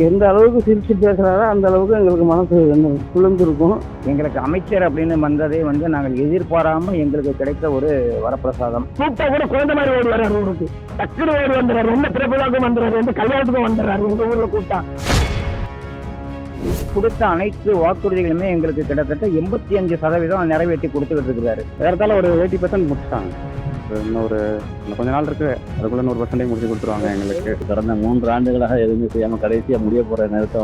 எந்த அளவுக்கு சிரிச்சு பேசுகிறாரோ அந்த அளவுக்கு எங்களுக்கு மனசு குளிர்ந்துருக்கும். எங்களுக்கு அமைச்சர் அப்படின்னு வந்ததே நாங்கள் எதிர்பாராமல் எங்களுக்கு கிடைத்த ஒரு வரப்பிரசாதம். கூப்பிட்டா கூட குழந்தை மாதிரி ஓடி வர்றாரு, ஊருக்கு டக்குனு ஓடி வந்துடுறாரு, ரொம்ப பிறப்புக்கும் வந்துடுறாரு, எந்த கல்யாணத்துக்கும் வந்துடுறாரு. உங்க ஊர்ல கூப்பிட்டா கொடுத்த அனைத்து வாக்குறுதிகளுமே எங்களுக்கு கிட்டத்தட்ட 85% நிறைவேற்றி கொடுத்துக்கிட்டு இருக்கிறாரு. வேறதால ஒரு 80% முடிச்சிட்டாங்க. இன்னும் கொஞ்ச நாள் இருக்கு, அதுக்குள்ள 100% முடிச்சு கொடுத்துருவாங்க. எங்களுக்கு கடந்த 3 ஆண்டுகளாக எதுவுமே செய்யாமல் கடைசியாக முடிய போகிற நேரத்தை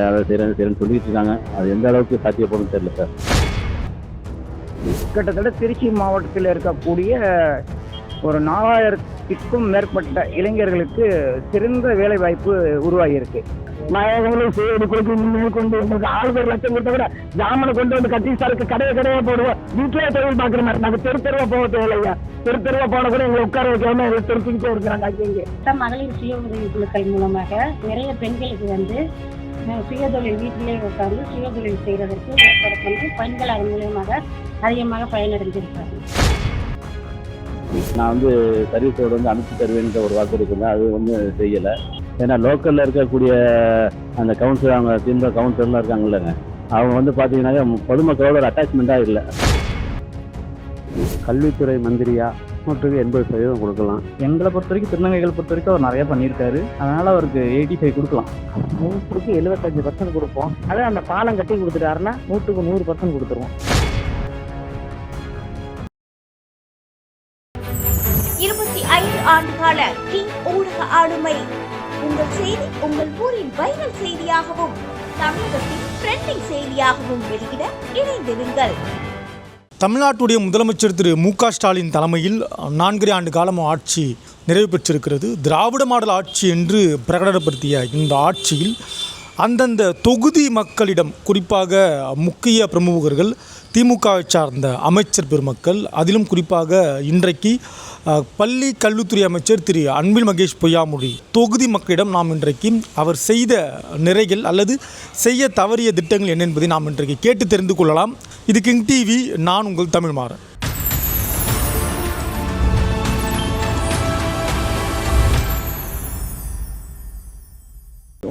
அதை செய்யறேன்னு சொல்லிட்டு இருக்காங்க. அது எந்த அளவுக்கு சாத்தியப்படும் தெரியல சார். கிட்டத்தட்ட திருச்சி மாவட்டத்தில் இருக்கக்கூடிய ஒரு 4000க்கும் மேற்பட்ட இளைஞர்களுக்கு சிறந்த வேலை வாய்ப்பு உருவாகியிருக்கு. நாயகங்களும் சேடி கொடுத்து கொண்டு எங்களுக்கு ஆளுக்கு 1 லட்சம் கொடுத்த கூட ஜாமனை கொண்டு வந்து கட்டி சரக்கு கடையை போடுவோம். வீட்டிலே தொழில் பார்க்குற மாதிரி நாங்கள் தெருவா போக தேவையில்லையா. தெருவா போன கூட எங்களை உட்கார வைக்காம எங்களை தெரிஞ்சுக்கிட்டே இருக்கிறாங்க. அங்கே மகளிர் சுய உதவி குழுக்கள் மூலமாக நிறைய பெண்களுக்கு சுயதொழில் வீட்டிலே உட்கார்ந்து சுயதொழில் செய்வதற்கு ஏற்பாடு பண்ணி பெண்கள் அதன் மூலியமாக அதிகமாக பயனடைஞ்சிருக்காங்க. நான் சர்வீஸோடு அனுப்பிச்சு தருவேன்ற ஒரு வாக்கு இருக்குங்க, அது செய்யலை. ஏன்னா லோக்கலில் இருக்கக்கூடிய அந்த கவுன்சிலர், அவங்க திமுக கவுன்சிலர்லாம் இருக்காங்கல்லங்க, அவங்க பார்த்தீங்கன்னாக்கா பொதுமக்களோட ஒரு அட்டாச்மெண்ட்டாக இல்லை. கல்வித்துறை மந்திரியா 80% கொடுக்கலாம். எங்களை பொறுத்த வரைக்கும் திருநங்கைகள் பொறுத்த வரைக்கும் அவர் நிறைய பண்ணியிருக்காரு. அதனால அவருக்கு 85 கொடுக்கலாம். 100க்கு 75% கொடுப்போம். அதே அந்த பாலம் கட்டி கொடுத்துட்டாருன்னா 100க்கு 100% கொடுத்துருவோம். 25 ஆண்டுகால கிங் ஊடக ஆளுமை. உங்கள் செய்தி உங்கள் ஊரின் வைரல் செய்தியாகவும் தமிழகத்தின் ட்ரெண்டிங் செய்தியாகவும் வெளியிட இணைந்திருங்கள். தமிழ்நாட்டுடைய முதலமைச்சர் திரு மு.க. ஸ்டாலின் தலைமையில் 4 ஆண்டு காலம் ஆட்சி நிறைவு பெற்றிருக்கிறது. திராவிட மாடல் ஆட்சி என்று பிரகடனப்படுத்திய இந்த ஆட்சியில் அந்தந்த தொகுதி மக்களிடம், குறிப்பாக முக்கிய பிரமுகர்கள், திமுகவை சார்ந்த அமைச்சர் பெருமக்கள், அதிலும் குறிப்பாக இன்றைக்கு பள்ளி கல்வித்துறை அமைச்சர் திரு அன்பில் மகேஷ் பொய்யாமொழி தொகுதி மக்களிடம் நாம் இன்றைக்கு அவர் செய்த நிறைகள் அல்லது செய்ய தவறிய திட்டங்கள் என்ன என்பதை நாம் இன்றைக்கு கேட்டு தெரிந்து கொள்ளலாம். இது கிங் டிவி, நான் உங்கள் தமிழ்மாறன்.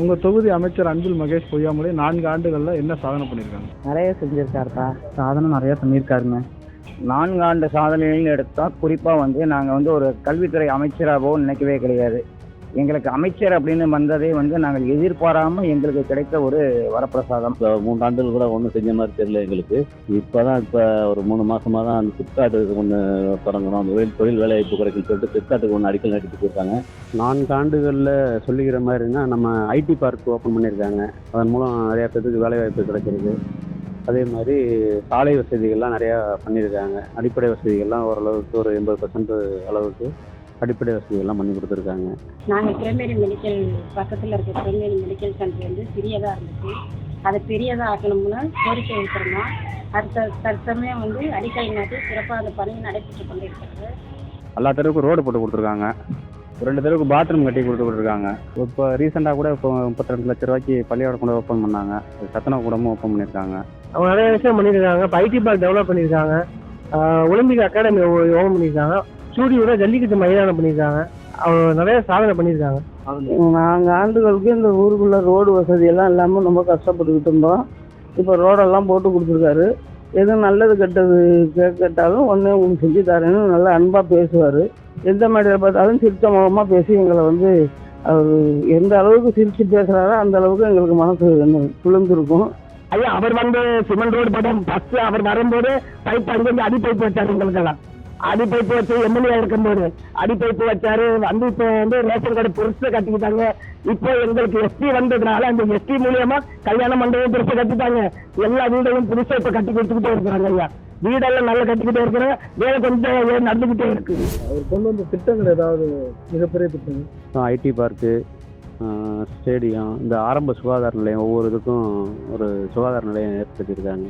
உங்கள் தொகுதி அமைச்சர் அன்பில் மகேஷ் பொய்யாமொழி 4 ஆண்டுகளில் என்ன சாதனை பண்ணியிருக்காங்க? நிறைய செஞ்சுருக்காருப்பா. சாதனை நிறைய பண்ணியிருக்காருங்க. 4 ஆண்டு சாதனைகள்னு எடுத்தால் குறிப்பாக நாங்கள் ஒரு கல்வித்துறை அமைச்சராகவும் நினைக்கவே கிடையாது. எங்களுக்கு அமைச்சர் அப்படின்னு வந்ததே நாங்கள் எதிர்பாராமல் எங்களுக்கு கிடைத்த ஒரு வரப்பிரசாதம். 3 ஆண்டுகள் கூட ஒன்றும் செஞ்ச மாதிரி தெரியல எங்களுக்கு. இப்போ ஒரு 3 மாதமாக தான் அந்த ஃப்ளிப்கார்ட்டுக்கு ஒன்று தொடங்கணும், அந்த தொழில் வேலைவாய்ப்பு குறைக்குன்னு சொல்லிட்டு ஃப்ளிப்கார்ட்டுக்கு ஒன்று அடிக்கல் நட்டுட்டு போயிருக்காங்க. 4 ஆண்டுகளில் சொல்லிக்கிற மாதிரினா நம்ம ஐடி பார்க் ஓப்பன் பண்ணியிருக்காங்க. அதன் மூலம் நிறையா பேருக்கு வேலைவாய்ப்பு கிடைக்கிறது. அதே மாதிரி சாலை வசதிகள்லாம் நிறையா பண்ணியிருக்காங்க. அடிப்படை வசதிகள்லாம் ஓரளவுக்கு ஒரு 80% அளவுக்கு அடிப்படை வசதிகள்லாம் பண்ணி கொடுத்துருக்காங்க. நாங்கள் கிரமேரி மெடிக்கல் பக்கத்தில் இருக்க கிரமேரி மெடிக்கல் சென்டர் சிறியதாக இருந்துச்சு, அதை பெரியதாக ஆக்கணும்னா கோரிக்கை வைக்கிறோம். அடுத்த தற்சமயம் அடிக்கல் நாட்டி சிறப்பாக அந்த பணியை நடைபெற்று கொண்டிருக்கிறது. எல்லா தெருவுக்கும் ரோடு போட்டு கொடுத்துருக்காங்க. 2 தெருவுக்கு பாத்ரூம் கட்டி கொடுத்துருக்காங்க. இப்போ ரீசெண்டாக கூட இப்போ 32 லட்ச ரூபாய்க்கு பள்ளியோட கூட ஓப்பன் பண்ணாங்க. சத்துணவு கூடமும் ஓப்பன் பண்ணியிருக்காங்க. அவங்க நிறைய விஷயம் பண்ணியிருக்காங்க. இப்போ ஐடி பார்க் டெவலப் பண்ணியிருக்காங்க. ஒலிம்பிக் அகாடமி ஓபன் பண்ணியிருக்காங்க. ஸ்டூடியோட ஜல்லிக்கட்டு மைதானம் பண்ணியிருக்காங்க. அவங்க நிறைய சாதனை பண்ணியிருக்காங்க. 4 ஆண்டுகளுக்கு இந்த ஊருக்குள்ள ரோடு வசதியெல்லாம் இல்லாமல் ரொம்ப கஷ்டப்பட்டுக்கிட்டு இருந்தோம். இப்போ ரோடெல்லாம் போட்டு கொடுத்துருக்காரு. எதுவும் நல்லது கெட்டது கேட்டாலும் ஒன்றே உங்களுக்கு செஞ்சு தரேன்னு நல்லா அன்பாக பேசுவார். எந்த மேடையில் பார்த்தாலும் சிரிச்ச முகமாக பேசி எங்களை அவர் எந்த அளவுக்கு சிரிச்சு பேசுகிறாரோ அந்த அளவுக்கு எங்களுக்கு மனசு குளிர்ந்துருக்கும். ஐயா, அவர் சிமெண்ட் ரோடு போட்டோம். ஃபர்ஸ்ட் அவர் வரும்போது பைப் அங்கிருந்து அடி பைப் வச்சாரு. எங்களுக்கெல்லாம் அடி பைப்பு வச்சு எம்எல்ஏ இருக்கும்போது அடி பைப்பு வச்சாரு. இப்போ ரேஷன் கார்டு பெருசா கட்டிக்கிட்டாங்க. இப்போ எங்களுக்கு எஸ்டி வந்ததுனால அந்த எஸ்டி மூலியமா கல்யாண மண்டபம் பெருசா கட்டிட்டாங்க. எல்லா வீடையும் புதுசா இப்ப கட்டி கொடுத்துக்கிட்டே இருக்கிறாங்க. ஐயா, வீடெல்லாம் நல்லா கட்டிக்கிட்டே இருக்கிறேன். வேலை கொஞ்சம் நடந்துகிட்டே இருக்கு. அவர் கொண்டு வந்த திட்டங்கள் ஏதாவது மிகப்பெரிய திட்டங்கள்? ஐடி பார்க்கு, ஸ்டேடியம், இந்த ஆரம்ப சுகாதார நிலையம், ஒவ்வொரு இதுக்கும் ஒரு சுகாதார நிலையம் ஏற்படுத்தியிருக்காங்க.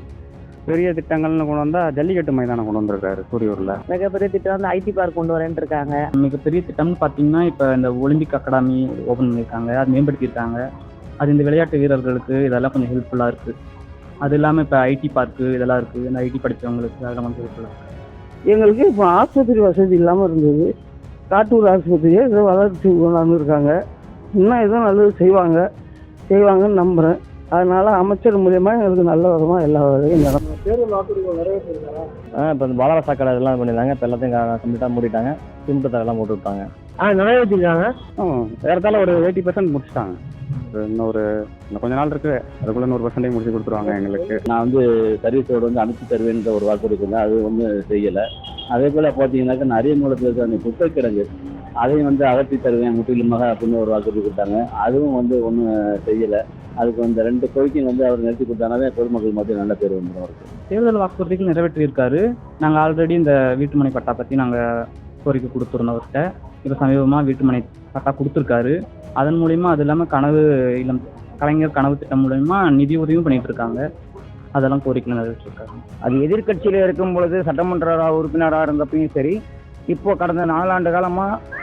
பெரிய திட்டங்கள்னு கொண்டு வந்தால் ஜல்லிக்கட்டு மைதானம் கொண்டு வந்திருக்காரு சூரியூரில். மிகப்பெரிய திட்டம் ஐடி பார்க் கொண்டு வரேன்னு இருக்காங்க. மிகப்பெரிய திட்டம்னு பார்த்தீங்கன்னா இப்போ இந்த ஒலிம்பிக் அகாடமி ஓப்பன் பண்ணியிருக்காங்க, அது மேம்படுத்தியிருக்காங்க. அது இந்த விளையாட்டு வீரர்களுக்கு இதெல்லாம் கொஞ்சம் ஹெல்ப்ஃபுல்லாக இருக்குது. அது இல்லாமல் இப்போ ஐடி பார்க்கு இதெல்லாம் இருக்குது. இந்த ஐடி படித்தவங்களுக்கு அதெல்லாம் கொஞ்சம் ஹெல்ப்ஃபுல்லாக இருக்குது. எங்களுக்கு இப்போ ஆஸ்பத்திரி வசதி இல்லாமல் இருந்தது. காட்டூர் ஆஸ்பத்திரியை வளர்ச்சி கொண்டாந்து இருக்காங்க. இன்னும் எதுவும் நல்லது செய்வாங்கன்னு நம்புகிறேன். அதனால் அமைச்சர் மூலியமா எங்களுக்கு நல்ல விதமாக எல்லா வேலையும் நடக்கும். தேர்தல் வாக்குறுதிகள் நிறைவேற்றிருக்காரா? இப்போ இந்த பாலார சாக்கடை இதெல்லாம் பண்ணியிருந்தாங்க. இப்போ எல்லாத்தையும் கம்ப்ளீட்டாக மூடிட்டாங்க. சிமெண்ட் தரெல்லாம் போட்டு விட்டாங்க. நிறைவேற்றிருக்காங்க. ஏறத்தாழ ஒரு 80% முடிச்சிட்டாங்க. இன்னும் கொஞ்ச நாள் இருக்கு, அதுக்குள்ள 100% முடிச்சு கொடுத்துருவாங்க எங்களுக்கு. நான் வந்து சர்வீஸ் ரோடு வந்து அனுப்பிச்சு தருவேன்ற ஒரு வாக்குறுதி இருந்தேன், அது ஒன்றும் செய்யலை. அதே போல் பார்த்தீங்கன்னாக்கா நிறைய மூலத்தில் இருக்கிற அந்த குப்பை கிடங்கு அதையும் வந்து அகற்றி தருவேன் முற்றிலுமாக அப்படின்னு ஒரு வாக்குறுதி கொடுத்தாங்க. அதுவும் வந்து ஒன்றும் செய்யலை. அதுக்கு அந்த 2 கோரிக்கையும் வந்து அவர் நிறுத்தி கொடுத்தாங்கன்னா பொதுமக்கள் மத்தியில் நல்ல பேர் வந்துடும் அவருக்கு. தேர்தல் வாக்குறுதிகள் நிறைவேற்றியிருக்காரு. நாங்கள் ஆல்ரெடி இந்த வீட்டுமனை பட்டா பற்றி நாங்கள் கோரிக்கை கொடுத்துருந்தோம் அவர்கிட்ட. இப்போ சமீபமாக வீட்டுமனை பட்டா கொடுத்துருக்காரு. அதன் மூலிமா அது இல்லாமல் கலைஞர் கனவு திட்டம் மூலயமா நிதி உதவியும் பண்ணிட்டு இருக்காங்க. அதெல்லாம் கோரிக்கை நிறைவேற்றிருக்காங்க. அது எதிர்க்கட்சியில் இருக்கும் பொழுது சட்டமன்ற உறுப்பினராக இருந்தப்பையும் சரி, இப்போ கடந்த 4 ஆண்டு காலமாக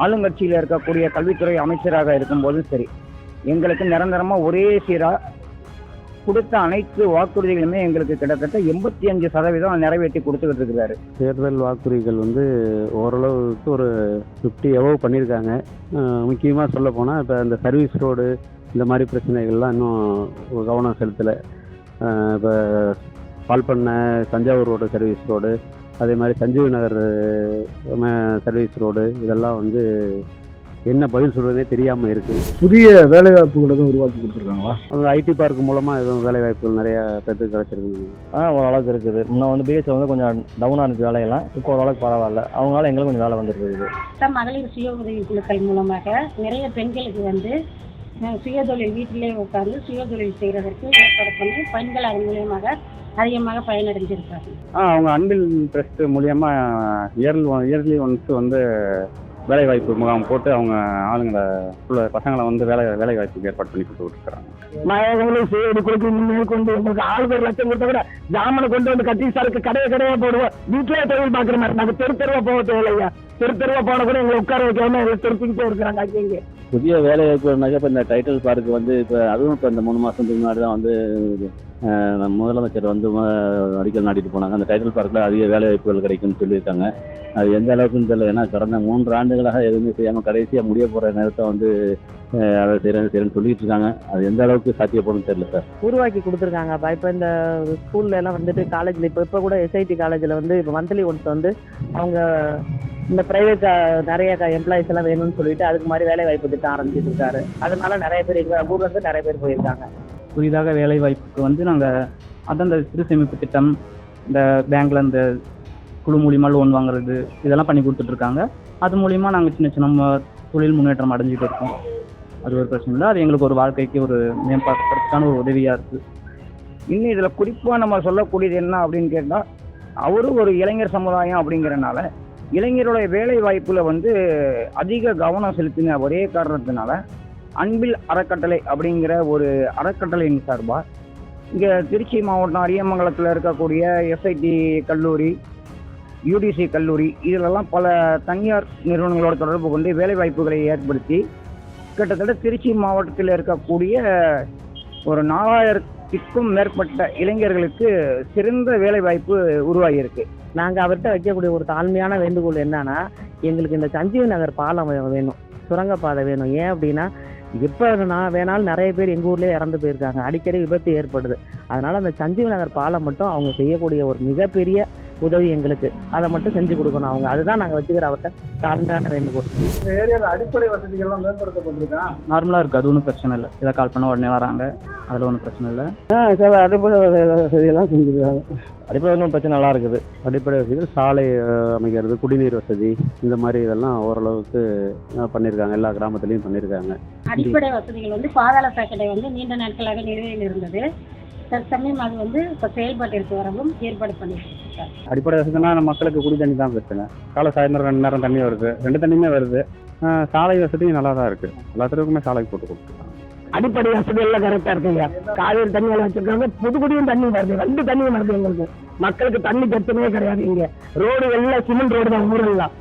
ஆளுங்கட்சியில் இருக்கக்கூடிய கல்வித்துறை அமைச்சராக இருக்கும்போதும் சரி, எங்களுக்கு நிரந்தரமாக ஒரே சீராக கொடுத்த அனைத்து வாக்குறுதிகளுமே எங்களுக்கு கிட்டத்தட்ட 85% நிறைவேற்றி கொடுத்துக்கிட்டு இருக்கிறாரு. தேர்தல் வாக்குறுதிகள் வந்து ஓரளவுக்கு ஒரு 50 எபோவ் பண்ணியிருக்காங்க. முக்கியமாக சொல்ல போனால் இப்போ இந்த சர்வீஸ் ரோடு இந்த மாதிரி பிரச்சனைகள்லாம் இன்னும் கவனம் செலுத்தலை. இப்போ பால்பண்ணை தஞ்சாவூர் ரோடு சர்வீஸ் ரோடு, அதே மாதிரி சஞ்சீவி நகர் சர்வீஸ் ரோடு, இதெல்லாம் வந்து என்ன பதில் சொல்கிறதே தெரியாமல் இருக்குது. புதிய வேலைவாய்ப்புகள் எதுவும் உருவாக்கி கொடுத்துருக்காங்களா? அது ஐடி பார்க் மூலமாக எதுவும் வேலைவாய்ப்புகள் நிறையா பேருக்கு கிடச்சிருக்கு. ஓரளவுக்கு இருக்குது. முன்ன வந்து பிஹெச்ல வந்து கொஞ்சம் டவுனாக இருந்துச்சு வேலையெல்லாம். இப்போ ஓரளவுக்கு பரவாயில்ல. அவங்களால எங்களுக்கு கொஞ்சம் வேலை வந்துருக்குது. மகளிர் சுய உதவி குழுக்கள் மூலமாக நிறைய பெண்களுக்கு வந்து சுயதொழில் வீட்டிலே உட்கார்ந்து சுயதொழில் செய்கிறதற்கு ஏற்பாடு பண்ணி பெண்கள் அதன் மூலியமாக அதிகமாக பயனடைஞ்சிருக்காங்க. அவங்க அன்பில் ட்ரஸ்ட் மூலியமாக இயர்லி ஒன்ஸ் வந்து வேலைவாய்ப்பு முகாம் போட்டு அவங்க ஆளுங்களை பசங்களை வந்து வேலைவாய்ப்புக்கு ஏற்பாடு பண்ணி கொடுத்துருக்காங்க. மகளிர் சுய உதவி குழுக்கள் மேற்கொண்டு உங்களுக்கு ஆளுக்கு 1 லட்சம் கொடுத்த கூட ஜாமனை கொண்டு வந்து கட்டி சரக்கு கடையை போடுவோம். வீட்டிலே தொழில் பார்க்குற மாதிரி நாங்கள் தெருவா போக தேவையில்லையா? தெருவா போன கூட எங்களை உட்கார வைக்காம எங்களை திருப்பிக்கிட்டே இருக்கிறாங்க. அங்கே புதிய வேலைவாய்ப்புனாக்கா இப்போ இந்த டைட்டில் பார்க் வந்து இப்போ அதுவும் இப்போ இந்த 3 மாதத்துக்கு முன்னாடி தான் வந்து முதலமைச்சர் வந்து அடிக்கல் நாட்டிட்டு போனாங்க. அந்த டைட்டில் பார்க்கில் அதிக வேலைவாய்ப்புகள் கிடைக்கும்னு சொல்லியிருக்காங்க. அது எந்த அளவுக்குன்னு தெரியல. ஏன்னா கடந்த 3 ஆண்டுகளாக எதுவுமே செய்யாமல் கடைசியாக முடிய போகிற நேரத்தை வந்து அதை செய்கிறேன்னு சொல்லிட்டு இருக்காங்க. அது எந்த அளவுக்கு சாத்தியப்படும் தெரியல சார். உருவாக்கி கொடுத்துருக்காங்கப்பா. இப்போ இந்த ஸ்கூல்ல எல்லாம் வந்துட்டு காலேஜில் இப்போ கூட எஸ்ஐடி காலேஜில் வந்து இப்போ மந்த்லி ஒன்ஸ் வந்து அவங்க இந்த ப்ரைவேட் நிறைய எம்ப்ளாயிஸ் எல்லாம் வேணும்னு சொல்லிட்டு அதுக்கு மாதிரி வேலை வாய்ப்பு திட்டம் ஆரம்பிச்சிட்டு இருக்காரு. அதனால நிறைய பேர் எங்கள் ஊர்ல இருந்து நிறைய பேர் போயிருக்காங்க. புதிதாக வேலை வாய்ப்புக்கு வந்து நாங்கள் அதான் இந்த சிறு சேமிப்பு திட்டம், இந்த பேங்க்ல இந்த குழு மூலியமா லோன் வாங்குறது இதெல்லாம் பண்ணி கொடுத்துட்ருக்காங்க. அது மூலிமா நாங்கள் சின்ன தொழில் முன்னேற்றம் அடைஞ்சிட்டு இருக்கோம். அது ஒரு பிரச்சனை இல்லை. அது எங்களுக்கு ஒரு வாழ்க்கைக்கு ஒரு மேம்படுறதுக்கான ஒரு உதவியாக இருக்குது. இன்னும் இதில் குறிப்பாக நம்ம சொல்லக்கூடியது என்ன அப்படின்னு கேட்டால், அவரும் ஒரு இளைஞர் சமுதாயம் அப்படிங்கிறனால இளைஞருடைய வேலை வாய்ப்பில் வந்து அதிக கவனம் செலுத்தின ஒரே காரணத்தினால அன்பில் அறக்கட்டளை அப்படிங்கிற ஒரு அறக்கட்டளையின் சார்பாக இங்கே திருச்சி மாவட்டம் அரியமங்கலத்தில் இருக்கக்கூடிய எஸ்ஐடி கல்லூரி, யூடிசி கல்லூரி, இதிலெல்லாம் பல தனியார் நிறுவனங்களோட தொடர்பு கொண்டு வேலை வாய்ப்புகளை ஏற்படுத்தி கிட்டத்தட்ட திருச்சி மாவட்டத்தில் இருக்கக்கூடிய ஒரு 4000க்கும் மேற்பட்ட இளைஞர்களுக்கு சிறந்த வேலை வாய்ப்பு உருவாகியிருக்கு. நாங்கள் அவர்கிட்ட வைக்கக்கூடிய ஒரு தாழ்மையான வேண்டுகோள் என்னன்னா, எங்களுக்கு இந்த சஞ்சீவி நகர் பாலம் வேணும், சுரங்கப்பாதை வேணும். ஏன் அப்படின்னா எப்போ வேணாலும் நிறைய பேர் எங்கள் ஊர்லேயே இறந்து போயிருக்காங்க. அடிக்கடி விபத்து ஏற்படுது. அதனால் அந்த சஞ்சீவி நகர் பாலம் மட்டும் அவங்க செய்யக்கூடிய ஒரு மிகப்பெரிய உதவி எங்களுக்கு. அதை மட்டும் செஞ்சு கொடுக்கணும் அவங்க. அதுதான் நாங்கள் வச்சுக்கிற அவர்கிட்ட தாழ்மையான வேண்டுகோள். இந்த ஏரியாவில் அடிப்படை வசதிகள்லாம் மேம்படுத்தப்பட்டிருக்கா? நார்மலாக இருக்குது. அது ஒன்றும் பிரச்சனை இல்லை. இதை கால் பண்ண உடனே வராங்க. அதில் ஒன்றும் பிரச்சனை இல்லை. சார் அடிப்படை வசதியெல்லாம் செஞ்சுருக்காங்க. அடிப்படை ஒன்றும் பிரச்சனை நல்லா இருக்குது. அடிப்படை வசதிகள் சாலை அமைக்கிறது, குடிநீர் வசதி, இந்த மாதிரி இதெல்லாம் ஓரளவுக்கு பண்ணியிருக்காங்க. எல்லா கிராமத்துலேயும் பண்ணியிருக்காங்க. அடிப்படை வசதிகள் வந்து பாதாள சாக்கடை வந்து நீண்ட நாட்களாக நிலுவையில் இருந்தது. தற்சமயம் அது வந்து இப்போ செயல்பாட்டிற்கு வரவும் ஏற்பாடு பண்ணியிருக்காங்க. அடிப்படை வசதினா நம்ம மக்களுக்கு குடி தண்ணி தான் பிரச்சனை. காலை சாயந்தரம் 2 நேரம் தண்ணி வருது, 2 தண்ணியுமே வருது. சாலை வசதியும் நல்லா தான் இருக்குது. எல்லாத்துக்குமே சாலைக்கு போட்டு கொடுத்துருக்காங்க. அடிப்படை வசதி எல்லாம் கரெக்டாக இருக்குங்க. காவேரி தண்ணி எல்லாம் வச்சிருக்காங்க. புதுக்குடியும் தண்ணி வருது. 2 தண்ணியும் வருது. எங்களுக்கு மக்களுக்கு தண்ணி பிரச்சனையே கிடையாது. இங்கே ரோடு எல்லாம் சிமெண்ட் ரோடு தான் ஊரெல்லாம்.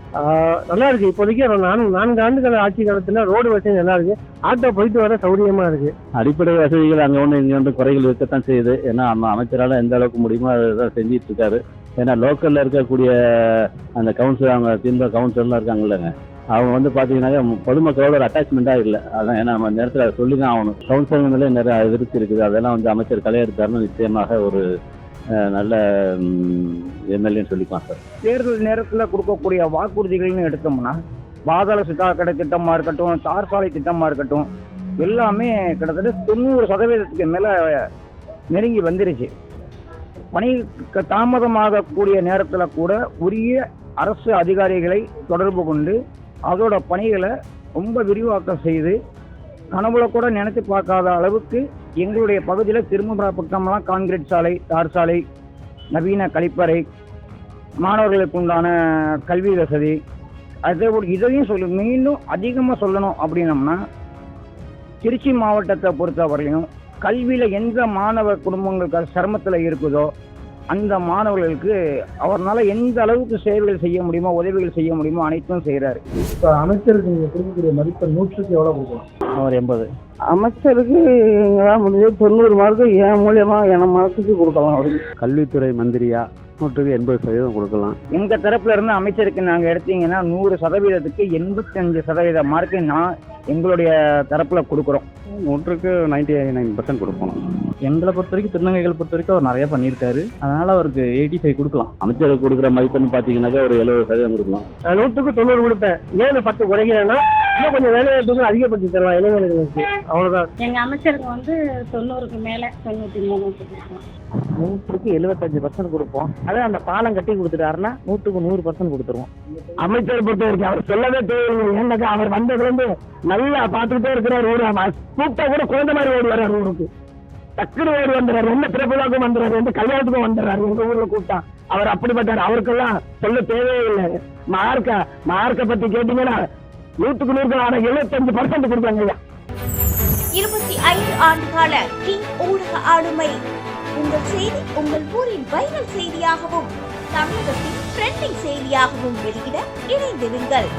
நல்லா இருக்கு. இப்போதைக்கு 4 ஆண்டுகள் ஆட்சி காலத்துல ரோடு வசதி நல்லா இருக்கு. ஆட்டோ போயிட்டு வர சௌகரியமா இருக்கு. அடிப்படை வசதிகள் அங்கே ஒன்று இங்கே வந்து குறைகள் இருக்கத்தான் செய்யுது. ஏன்னா அமைச்சரால் எந்த அளவுக்கு முடியுமோ அதை செஞ்சிட்டு இருக்காரு. ஏன்னா லோக்கல்ல இருக்கக்கூடிய அந்த கவுன்சிலர், அவங்க திமுக கவுன்சிலர்லாம் இருக்காங்கல்லங்க, அவங்க வந்து பார்த்தீங்கன்னாக்கா பொதுமக்களோட ஒரு அட்டாச்மெண்ட்டாக இல்லை. அதான் ஏன்னா நம்ம நேரத்தில் அதை சொல்லி தான் ஆகணும். கவுன்சிலர்ல நிறைய அதிருப்தி இருக்குது. அதெல்லாம் வந்து அமைச்சர் கலையெடுத்தாருன்னு நிச்சயமாக ஒரு நல்ல எம்எல்ஏன்னு சொல்லிக்கலாம் சார். தேர்தல் நேரத்தில் கொடுக்கக்கூடிய வாக்குறுதிகள்னு எடுத்தோம்னா பாதாள சித்தாக்கடை திட்டமாக இருக்கட்டும், தார் சாலை திட்டமாக இருக்கட்டும், எல்லாமே கிட்டத்தட்ட 90% மேலே நெருங்கி வந்துருச்சு. பணி தாமதமாகக்கூடிய நேரத்தில் கூட உரிய அரசு அதிகாரிகளை தொடர்பு கொண்டு அதோட பணிகளை ரொம்ப விரிவாக்கம் செய்து கனவுல கூட நினைத்து பார்க்காத அளவுக்கு எங்களுடைய பகுதியில் திரும்ப பக்கம்லாம் கான்கிரீட் சாலை, தார் சாலை, நவீன கழிப்பறை, மாணவர்களுக்கு உண்டான கல்வி வசதி, அதே போல் இதையும் மீண்டும் அதிகமாக சொல்லணும் அப்படின்னம்னா திருச்சி மாவட்டத்தை பொறுத்தவரையிலும் கல்வியில் எந்த மாணவ குடும்பங்களுக்கு சிரமத்தில் இருக்குதோ அந்த மாணவர்களுக்கு அவரால் எந்த அளவுக்கு சேவைகள் செய்ய முடியுமோ, உதவிகள் செய்ய முடியுமோ அனைத்தும் செய்கிறாரு. இப்போ அமைச்சருக்கு நீங்கள் கொடுக்கக்கூடிய மதிப்பெண் 100க்கு எவ்வளோ கொடுக்கலாம்? அவர் 80. அமைச்சருக்கு எங்களால் முடிஞ்சது 90 மார்க்கு என் மூலியமாக என் மார்க்குக்கு கொடுக்கலாம். அவருக்கு கல்வித்துறை மந்திரியா 100க்கு 80% கொடுக்கலாம். எங்கள் தரப்புல இருந்து அமைச்சருக்கு நாங்கள் எடுத்தீங்கன்னா 100%க்கு 85% மார்க்கு நான் எங்களுடைய தரப்பில் கொடுக்குறோம். 100க்கு 99% கொடுப்போம். எங்களை பொறுத்த வரைக்கும், திருநங்கைகள் பொறுத்த வரைக்கும் அவர் நிறைய பண்ணியிருக்காரு. அதனால அவருக்கு 85 கொடுக்கலாம். அமைச்சருக்கு கொடுக்குற மதிப்பெண் பார்த்தீங்கன்னாக்கா ஒரு 70% கொடுக்கலாம். 100க்கு 90 கொடுப்பேன். ஏன் 10 குறைக்கிறேன்னா இன்னும் கொஞ்சம் வேலை வாய்ப்புகள் அதிகப்படுத்தி தரலாம் இளைஞர்களுக்கு. அவ்வளோதான். எங்கள் அமைச்சருக்கு வந்து 90க்கு மேலே 93 கொடுக்கலாம். 100க்கு 75% கொடுப்போம். அதான் அந்த பாலம் கட்டி கொடுத்துட்டாருன்னா 100க்கு 100% கொடுத்துருவோம். அமைச்சர் பொறுத்த வரைக்கும் அவர் சொல்லவே தேவையில்லை. ஏன்னாக்கா அவர் வந்ததுலேருந்து நல்லா பார்த்துக்கிட்டே இருக்கிறார். ஊர் கூப்பிட்டா கூட குழந்தை மாதிரி ஓடி வர்றாரு ஊருக்கு. டக்குனு ஓடி வந்துடுறாரு. எந்த பிறப்புலாக்கும் வந்துடுறாரு, எந்த கல்யாணத்துக்கும் வந்துடுறாரு. எங்க ஊர்ல கூப்பிட்டா அவர் அப்படிப்பட்டார். அவருக்கெல்லாம் சொல்ல தேவையே இல்லை. மார்க்கை பத்தி கேட்டீங்கன்னா 100க்கு 100 ஆனா 75% கொடுப்பாங்க. 25 ஆண்டுகால கிங் ஊடக ஆளுமை. உங்கள் செய்தி உங்கள் ஊரின் வைரல் செய்தியாகவும் தமிழகத்தின் ட்ரெண்டிங் செய்தியாகவும் வெளியிட இணைந்திருங்கள்.